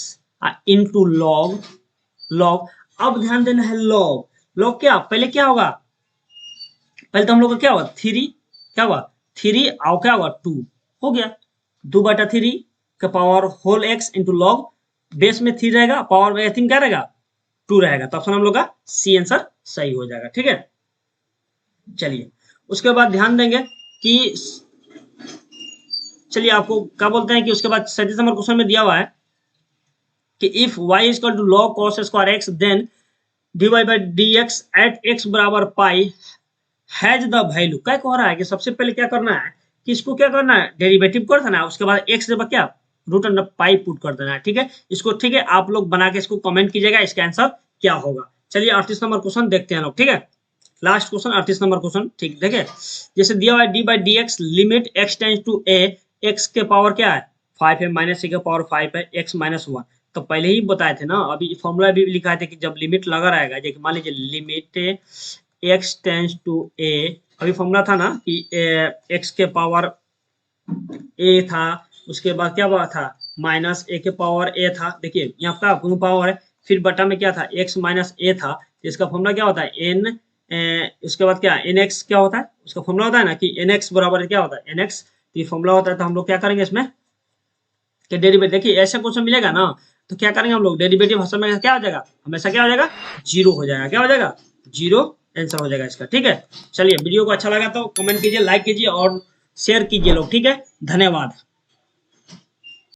into log log. अब ध्यान देना है लॉग, लॉग क्या पहले क्या होगा, पहले तो हम लोग का क्या होगा, थ्री, क्या हुआ, थ्री और क्या हुआ, टू, हो गया 2/3 का power whole x into log, base में थ्री रहेगा, पावर में थिंक क्या रहेगा, टू रहेगा। तो ऑप्शन हम लोग का सी आंसर सही हो जाएगा, ठीक है। चलिए उसके बाद ध्यान देंगे कि चलिए आपको क्या बोलते हैं कि उसके बाद 37 नंबर क्वेश्चन में दिया हुआ है कि if y is equal to log cos square x then dy by d x at x बराबर पाई हैज द वैल्यू। क्या कह रहा है कि सबसे पहले क्या करना है कि इसको क्या करना है, डेरिवेटिव कर देना है, उसके बाद x जब क्या रूट अंडर पाई पुट कर देना है। ठीक है, इसको ठीक है आप लोग बना के इसको कमेंट कीजिएगा इसका आंसर क्या होगा। चलिए 38 नंबर क्वेश्चन देखते हैं लोग। ठीक है, लास्ट क्वेश्चन 38 नंबर क्वेश्चन। ठीक देखिए, जैसे दिया हुआ है d by d x limit x tends to a, x के पावर क्या है 5 है, माइनस ए के पावर 5 है, एक्स माइनस 1। तो पहले ही बताए थे ना, अभी फॉर्मूला भी लिखा थे कि जब लिमिट लगा रहेगा, जैसे मान लीजिए लिमिट एक्स टेंस टू ए, अभी फॉर्मूला था ना कि एक्स के पावर ए था, उसके बाद क्या हुआ था माइनस ए के पावर ए था। देखिए यहाँ का दोनों पावर है, फिर बटा में क्या था एक्स माइनस ए था, तो इसका फॉर्मूला क्या होता है एन, उसके बाद क्या एन एक्स क्या होता है, उसका फॉर्मूला होता है ना कि एन एक्स बराबर क्या होता है एन एक्स, तो ये फॉर्मूला होता है। तो हम लोग क्या करेंगे इसमें कि डेरिवेटिव, देखिए ऐसा क्वेश्चन मिलेगा ना तो क्या करेंगे हम लोग, डेरिवेटिव हमेशा में क्या हो जाएगा, हमेशा क्या हो जाएगा जीरो हो जाएगा, क्या हो जाएगा जीरो आंसर हो जाएगा इसका। ठीक है, चलिए वीडियो को अच्छा लगा तो कमेंट कीजिए, लाइक कीजिए और शेयर कीजिए लोग। ठीक है, धन्यवाद।